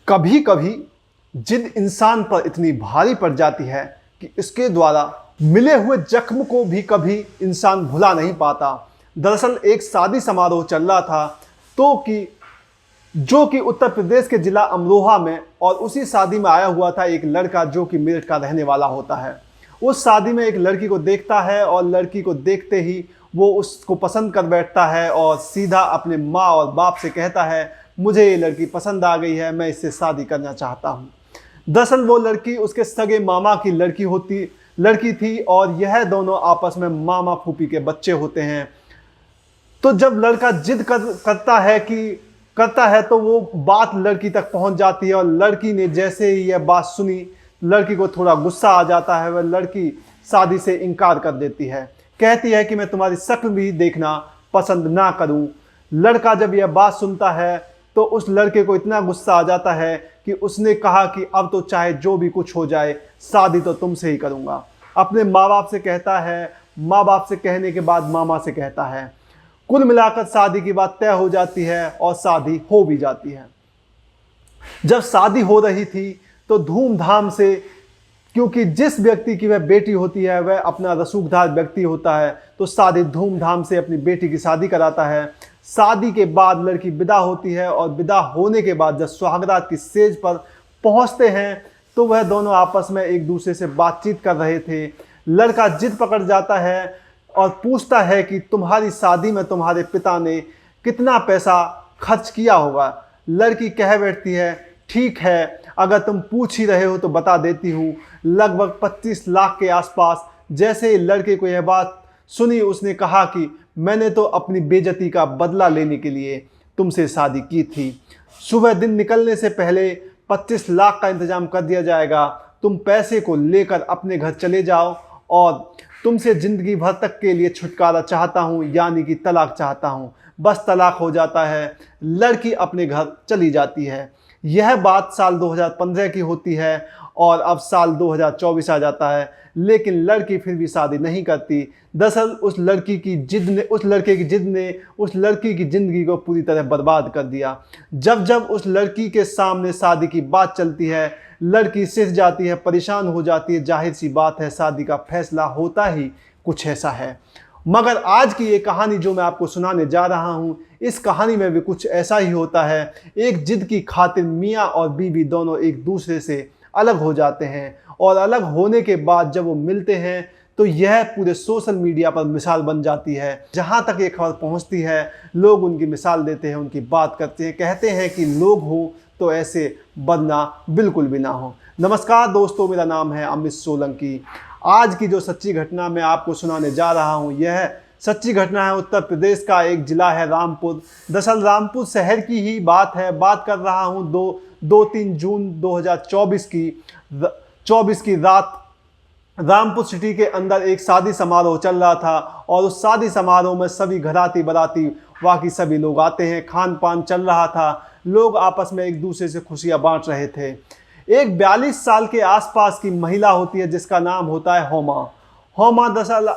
कभी कभी जिद इंसान पर इतनी भारी पड़ जाती है कि इसके द्वारा मिले हुए जख्म को भी कभी इंसान भुला नहीं पाता। दरअसल एक शादी समारोह चल रहा था जो कि उत्तर प्रदेश के जिला अमरोहा में, और उसी शादी में आया हुआ था एक लड़का जो कि मेरठ का रहने वाला होता है। उस शादी में एक लड़की को देखता है और लड़की को देखते ही वो उसको पसंद कर बैठता है और सीधा अपने माँ और बाप से कहता है, मुझे ये लड़की पसंद आ गई है, मैं इससे शादी करना चाहता हूँ। दरअसल वो लड़की उसके सगे मामा की लड़की थी और यह दोनों आपस में मामा फूफी के बच्चे होते हैं। तो जब लड़का जिद करता है तो वो बात लड़की तक पहुंच जाती है और लड़की ने जैसे ही यह बात सुनी, लड़की को थोड़ा गुस्सा आ जाता है। वह लड़की शादी से इनकार कर देती है, कहती है कि मैं तुम्हारी शक्ल भी देखना पसंद ना करूं। लड़का जब यह बात सुनता है तो उस लड़के को इतना गुस्सा आ जाता है कि उसने कहा कि अब तो चाहे जो भी कुछ हो जाए, शादी तो तुमसे ही करूंगा। अपने माँ बाप से कहता है, माँ बाप से कहने के बाद मामा से कहता है। कुल मिलाकर शादी की बात तय हो जाती है और शादी हो भी जाती है। जब शादी हो रही थी तो धूमधाम से, क्योंकि जिस व्यक्ति की वह बेटी होती है वह अपना रसूखदार व्यक्ति होता है, तो शादी धूमधाम से अपनी बेटी की शादी कराता है। शादी के बाद लड़की विदा होती है और विदा होने के बाद जब सुहागरात की सेज पर पहुंचते हैं तो वह दोनों आपस में एक दूसरे से बातचीत कर रहे थे। लड़का जिद पकड़ जाता है और पूछता है कि तुम्हारी शादी में तुम्हारे पिता ने कितना पैसा खर्च किया होगा। लड़की कह बैठती है, ठीक है, अगर तुम पूछ ही रहे हो तो बता देती हूँ, लगभग 25 लाख के आसपास। जैसे लड़के को यह बात सुनी उसने कहा कि मैंने तो अपनी बेइज्जती का बदला लेने के लिए तुमसे शादी की थी। सुबह दिन निकलने से पहले 25 लाख का इंतजाम कर दिया जाएगा। तुम पैसे को लेकर अपने घर चले जाओ और तुमसे ज़िंदगी भर तक के लिए छुटकारा चाहता हूँ, यानी कि तलाक चाहता हूँ। बस तलाक हो जाता है, लड़की अपने घर चली जाती है। यह बात साल 2015 की होती है और अब साल 2024 आ जाता है, लेकिन लड़की फिर भी शादी नहीं करती। दरअसल उस लड़के की जिद ने उस लड़की की ज़िंदगी को पूरी तरह बर्बाद कर दिया। जब उस लड़की के सामने शादी की बात चलती है, लड़की सिर जाती है, परेशान हो जाती है। जाहिर सी बात है, शादी का फैसला होता ही कुछ ऐसा है। मगर आज की ये कहानी जो मैं आपको सुनाने जा रहा हूँ, इस कहानी में भी कुछ ऐसा ही होता है। एक जिद की खातिर मियाँ और बीवी दोनों एक दूसरे से अलग हो जाते हैं और अलग होने के बाद जब वो मिलते हैं तो यह पूरे सोशल मीडिया पर मिसाल बन जाती है। जहाँ तक ये खबर पहुँचती है, लोग उनकी मिसाल देते हैं, उनकी बात करते हैं, कहते हैं कि लोग हो तो ऐसे बनना बिल्कुल भी ना हो। नमस्कार दोस्तों, मेरा नाम है अमित सोलंकी। आज की जो सच्ची घटना मैं आपको सुनाने जा रहा हूँ, यह सच्ची घटना है उत्तर प्रदेश का एक जिला है रामपुर। दरअसल रामपुर शहर की ही बात है। बात कर रहा हूँ 2-3 जून 2024 की रात। रामपुर सिटी के अंदर एक शादी समारोह चल रहा था और उस शादी समारोह में सभी घराती बाराती बाकी सभी लोग आते हैं। खान पान चल रहा था, लोग आपस में एक दूसरे से खुशियां बांट रहे थे। एक 42 साल के आसपास की महिला होती है जिसका नाम होता है होमा दरअसल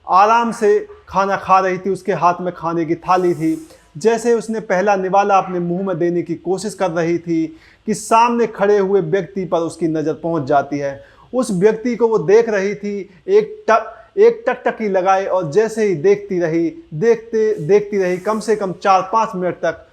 आराम से खाना खा रही थी। उसके हाथ में खाने की थाली थी। जैसे उसने पहला निवाला अपने मुंह में देने की कोशिश कर रही थी कि सामने खड़े हुए व्यक्ति पर उसकी नज़र पहुंच जाती है। उस व्यक्ति को वो देख रही थी, एक टकटकी लगाए और जैसे ही देखती रही कम से कम 4-5 मिनट तक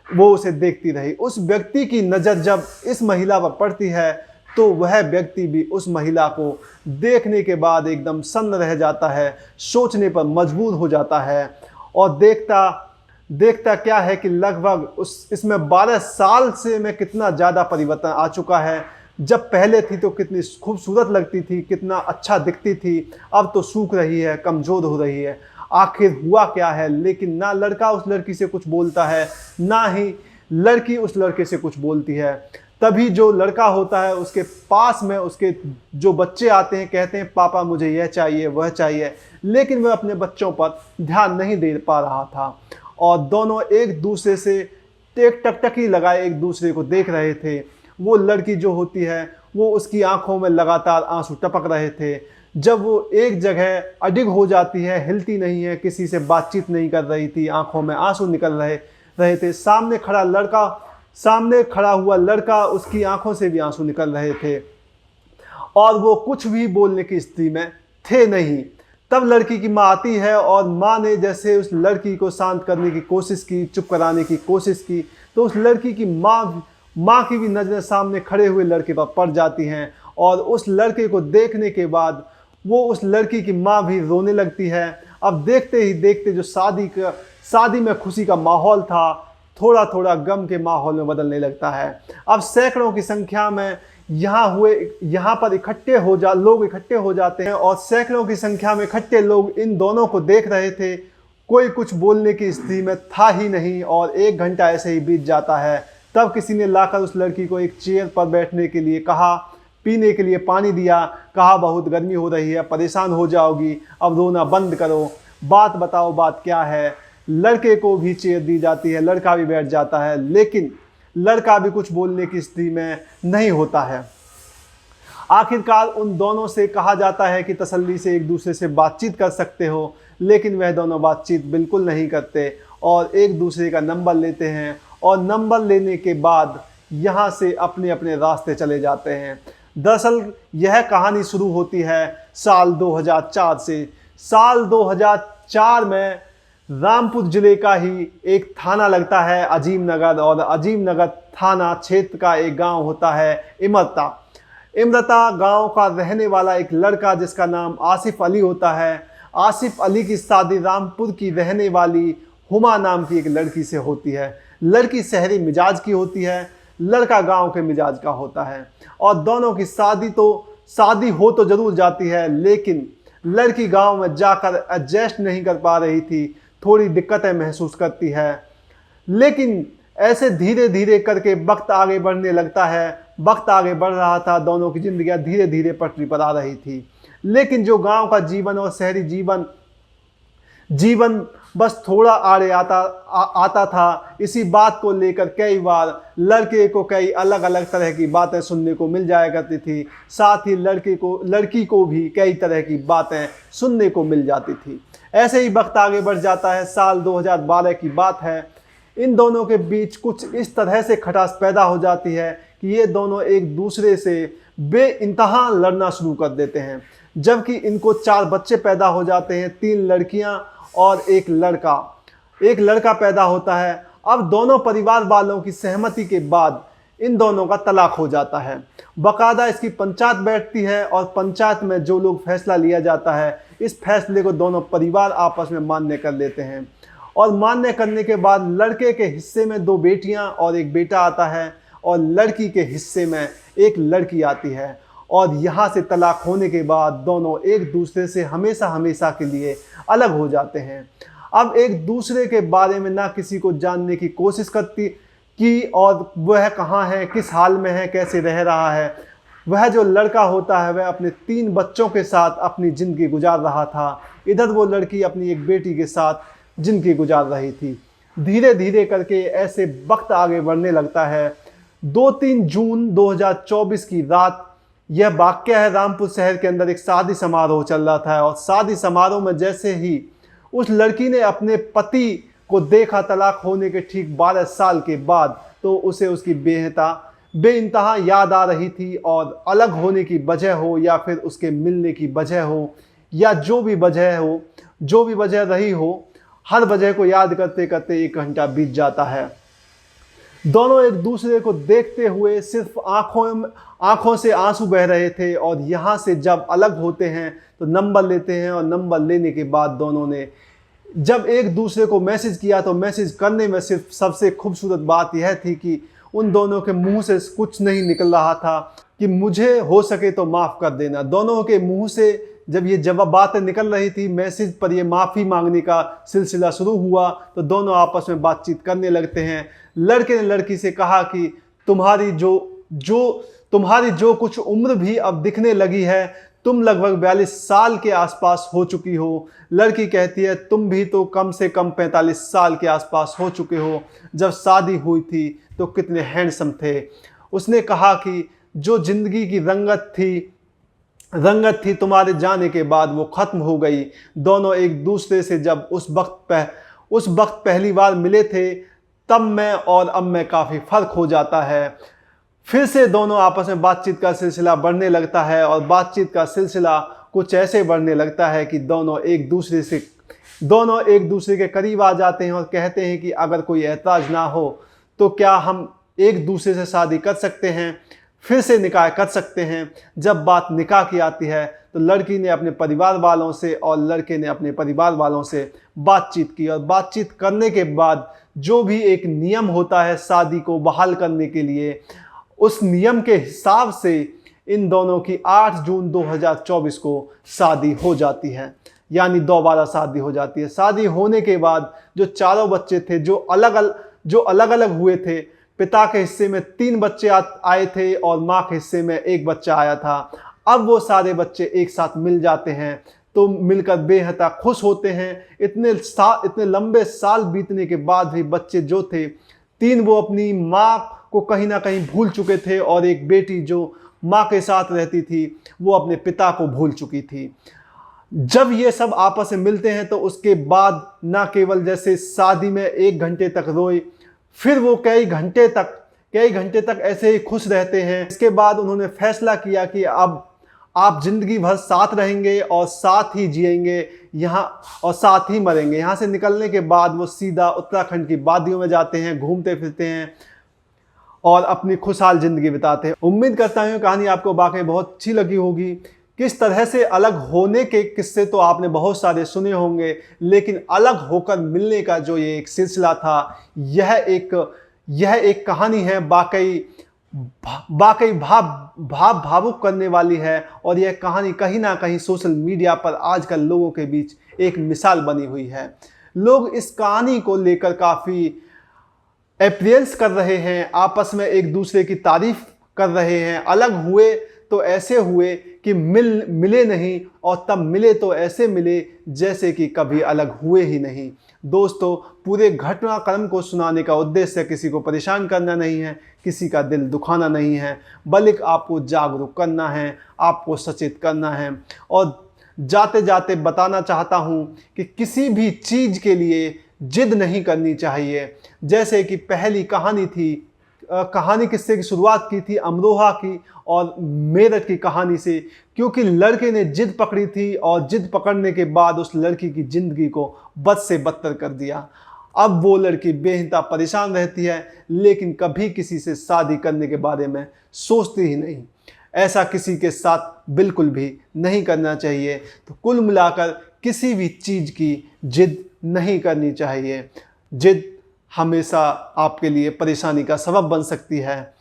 वो उसे देखती रही। उस व्यक्ति की नज़र जब इस महिला पर पड़ती है तो वह व्यक्ति भी उस महिला को देखने के बाद एकदम सन्न रह जाता है, सोचने पर मजबूर हो जाता है। और देखता क्या है कि लगभग इसमें 12 साल से में कितना ज़्यादा परिवर्तन आ चुका है। जब पहले थी तो कितनी खूबसूरत लगती थी, कितना अच्छा दिखती थी, अब तो सूख रही है, कमज़ोर हो रही है। आखिर हुआ क्या है? लेकिन ना लड़का उस लड़की से कुछ बोलता है, ना ही लड़की उस लड़के से कुछ बोलती है। तभी जो लड़का होता है उसके पास में उसके जो बच्चे आते हैं, कहते हैं पापा मुझे यह चाहिए वह चाहिए, लेकिन वह अपने बच्चों पर ध्यान नहीं दे पा रहा था और दोनों एक दूसरे से एक टकटकी लगाए एक दूसरे को देख रहे थे। वो लड़की जो होती है वो उसकी आंखों में लगातार आंसू टपक रहे थे। जब वो एक जगह अडिग हो जाती है, हिलती नहीं है, किसी से बातचीत नहीं कर रही थी, आंखों में आंसू निकल रहे थे। सामने खड़ा लड़का सामने खड़ा हुआ लड़का, उसकी आंखों से भी आंसू निकल रहे थे और वो कुछ भी बोलने की स्थिति में थे नहीं। तब लड़की की माँ आती है और माँ ने जैसे उस लड़की को शांत करने की कोशिश की, चुप कराने की कोशिश की, तो उस लड़की की माँ की भी नज़रें सामने खड़े हुए लड़के पर पड़ जाती हैं और उस लड़के को देखने के बाद वो उस लड़की की माँ भी रोने लगती है। अब देखते ही देखते जो शादी में खुशी का माहौल था, थोड़ा थोड़ा गम के माहौल में बदलने लगता है। अब सैकड़ों की संख्या में यहाँ पर लोग इकट्ठे हो जाते हैं और सैकड़ों की संख्या में इकट्ठे लोग इन दोनों को देख रहे थे। कोई कुछ बोलने की स्थिति में था ही नहीं और 1 घंटा ऐसे ही बीत जाता है। तब किसी ने लाकर उस लड़की को एक चेयर पर बैठने के लिए कहा, पीने के लिए पानी दिया, कहा बहुत गर्मी हो रही है, परेशान हो जाओगी, अब रोना बंद करो, बात बताओ, बात क्या है। लड़के को भी चेयर दी जाती है, लड़का भी बैठ जाता है, लेकिन लड़का भी कुछ बोलने की स्थिति में नहीं होता है। आखिरकार उन दोनों से कहा जाता है कि तसल्ली से एक दूसरे से बातचीत कर सकते हो, लेकिन वह दोनों बातचीत बिल्कुल नहीं करते और एक दूसरे का नंबर लेते हैं और नंबर लेने के बाद यहाँ से अपने अपने रास्ते चले जाते हैं। दरअसल यह कहानी शुरू होती है साल 2004 से। साल 2004 में रामपुर जिले का ही एक थाना लगता है अजीम नगर, और अजीम नगर थाना क्षेत्र का एक गांव होता है इमरता। इमरता गांव का रहने वाला एक लड़का जिसका नाम आसिफ अली होता है। आसिफ अली की शादी रामपुर की रहने वाली हुमा नाम की एक लड़की से होती है। लड़की शहरी मिजाज की होती है, लड़का गांव के मिजाज का होता है और दोनों की शादी हो तो जरूर जाती है, लेकिन लड़की गांव में जाकर एडजस्ट नहीं कर पा रही थी, थोड़ी दिक्कतें महसूस करती है। लेकिन ऐसे धीरे धीरे करके वक्त आगे बढ़ने लगता है। वक्त आगे बढ़ रहा था, दोनों की जिंदगियां धीरे धीरे पटरी पर आ रही थी। लेकिन जो गांव का जीवन और शहरी जीवन बस थोड़ा आड़े आता था। इसी बात को लेकर कई बार लड़के को कई अलग अलग तरह की बातें सुनने को मिल जाया करती थी, साथ ही लड़की को भी कई तरह की बातें सुनने को मिल जाती थी। ऐसे ही वक्त आगे बढ़ जाता है। साल 2012 की बात है। इन दोनों के बीच कुछ इस तरह से खटास पैदा हो जाती है कि ये दोनों एक दूसरे से बेइंतहा लड़ना शुरू कर देते हैं। जबकि इनको 4 बच्चे पैदा हो जाते हैं, 3 लड़कियां और एक लड़का पैदा होता है। अब दोनों परिवार वालों की सहमति के बाद इन दोनों का तलाक हो जाता है। बाकायदा इसकी पंचायत बैठती है और पंचायत में जो लोग फैसला लिया जाता है, इस फैसले को दोनों परिवार आपस में मान्य कर लेते हैं और मान्य करने के बाद लड़के के हिस्से में 2 बेटियां और एक बेटा आता है और लड़की के हिस्से में एक लड़की आती है। और यहाँ से तलाक होने के बाद दोनों एक दूसरे से हमेशा हमेशा के लिए अलग हो जाते हैं। अब एक दूसरे के बारे में ना किसी को जानने की कोशिश की और वह कहाँ है, किस हाल में है, कैसे रह रहा है। वह जो लड़का होता है वह अपने 3 बच्चों के साथ अपनी ज़िंदगी गुजार रहा था, इधर वो लड़की अपनी एक बेटी के साथ ज़िंदगी गुजार रही थी। धीरे धीरे करके ऐसे वक्त आगे बढ़ने लगता है। 2-3 जून 2024 की रात यह वाक़या है। रामपुर शहर के अंदर एक शादी समारोह चल रहा था और शादी समारोह में जैसे ही उस लड़की ने अपने पति को देखा तलाक होने के ठीक 12 साल के बाद, तो उसे उसकी बेइंतहा याद आ रही थी और अलग होने की वजह हो या फिर उसके मिलने की वजह हो या जो भी वजह रही हो, हर वजह को याद करते करते 1 घंटा बीत जाता है। दोनों एक दूसरे को देखते हुए सिर्फ आंखों से आंसू बह रहे थे और यहाँ से जब अलग होते हैं तो नंबर लेते हैं और नंबर लेने के बाद दोनों ने जब एक दूसरे को मैसेज किया तो मैसेज करने में सिर्फ सबसे खूबसूरत बात यह थी कि उन दोनों के मुंह से कुछ नहीं निकल रहा था कि मुझे हो सके तो माफ़ कर देना। दोनों के मुंह से जब ये बातें निकल रही थी, मैसेज पर ये माफ़ी मांगने का सिलसिला शुरू हुआ तो दोनों आपस में बातचीत करने लगते हैं। लड़के ने लड़की से कहा कि तुम्हारी जो कुछ उम्र भी अब दिखने लगी है, तुम लगभग 42 साल के आसपास हो चुकी हो। लड़की कहती है तुम भी तो कम से कम 45 साल के आसपास हो चुके हो, जब शादी हुई थी तो कितने हैंडसम थे। उसने कहा कि जो जिंदगी की रंगत थी तुम्हारे जाने के बाद वो ख़त्म हो गई। दोनों एक दूसरे से जब उस वक्त पहली बार मिले थे तब में और अब में काफ़ी फ़र्क हो जाता है। फिर से दोनों आपस में बातचीत का सिलसिला बढ़ने लगता है और बातचीत का सिलसिला कुछ ऐसे बढ़ने लगता है कि दोनों एक दूसरे के करीब आ जाते हैं और कहते हैं कि अगर कोई एतराज़ ना हो तो क्या हम एक दूसरे से शादी कर सकते हैं, फिर से निकाह कर सकते हैं। जब बात निकाह की आती है तो लड़की ने अपने परिवार वालों से और लड़के ने अपने परिवार वालों से बातचीत की और बातचीत करने के बाद जो भी एक नियम होता है शादी को बहाल करने के लिए, उस नियम के हिसाब से इन दोनों की 8 जून 2024 को शादी हो जाती है, यानी दोबारा शादी हो जाती है। शादी होने के बाद जो चारों बच्चे थे जो अलग अलग हुए थे, पिता के हिस्से में 3 बच्चे आए थे और माँ के हिस्से में 1 बच्चा आया था, अब वो सारे बच्चे एक साथ मिल जाते हैं तो मिलकर बेहद खुश होते हैं। इतने लंबे साल बीतने के बाद भी बच्चे जो थे 3, वो अपनी माँ को कहीं ना कहीं भूल चुके थे और एक बेटी जो माँ के साथ रहती थी वो अपने पिता को भूल चुकी थी। जब ये सब आपस में मिलते हैं तो उसके बाद ना केवल जैसे शादी में 1 घंटे तक रोए, फिर वो कई घंटे तक ऐसे ही खुश रहते हैं। इसके बाद उन्होंने फैसला किया कि अब आप जिंदगी भर साथ रहेंगे और साथ ही जिएंगे यहाँ और साथ ही मरेंगे। यहाँ से निकलने के बाद वो सीधा उत्तराखंड की वादियों में जाते हैं, घूमते फिरते हैं और अपनी खुशहाल ज़िंदगी बिताते हैं। उम्मीद करता हूँ कहानी आपको वाकई बहुत अच्छी लगी होगी। किस तरह से अलग होने के किस्से तो आपने बहुत सारे सुने होंगे, लेकिन अलग होकर मिलने का जो ये एक सिलसिला था, यह एक कहानी है वाकई भावुक करने वाली है। और यह कहानी कहीं ना कहीं सोशल मीडिया पर आजकल लोगों के बीच एक मिसाल बनी हुई है। लोग इस कहानी को लेकर काफ़ी अप्रियंस कर रहे हैं, आपस में एक दूसरे की तारीफ कर रहे हैं। अलग हुए तो ऐसे हुए कि मिले नहीं और तब मिले तो ऐसे मिले जैसे कि कभी अलग हुए ही नहीं। दोस्तों, पूरे घटनाक्रम को सुनाने का उद्देश्य किसी को परेशान करना नहीं है, किसी का दिल दुखाना नहीं है, बल्कि आपको जागरूक करना है, आपको सचेत करना है। और जाते जाते बताना चाहता हूँ कि किसी भी चीज़ के लिए जिद नहीं करनी चाहिए। जैसे कि पहली कहानी किस्से की शुरुआत की थी अमरोहा की और मेरठ की कहानी से, क्योंकि लड़के ने जिद पकड़ी थी और जिद पकड़ने के बाद उस लड़की की ज़िंदगी को बद से बदतर कर दिया। अब वो लड़की बेहिंता परेशान रहती है, लेकिन कभी किसी से शादी करने के बारे में सोचती ही नहीं। ऐसा किसी के साथ बिल्कुल भी नहीं करना चाहिए। तो कुल मिलाकर किसी भी चीज़ की जिद नहीं करनी चाहिए। जिद हमेशा आपके लिए परेशानी का सबब बन सकती है।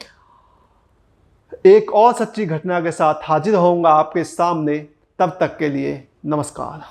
एक और सच्ची घटना के साथ हाजिर होऊंगा आपके सामने, तब तक के लिए नमस्कार।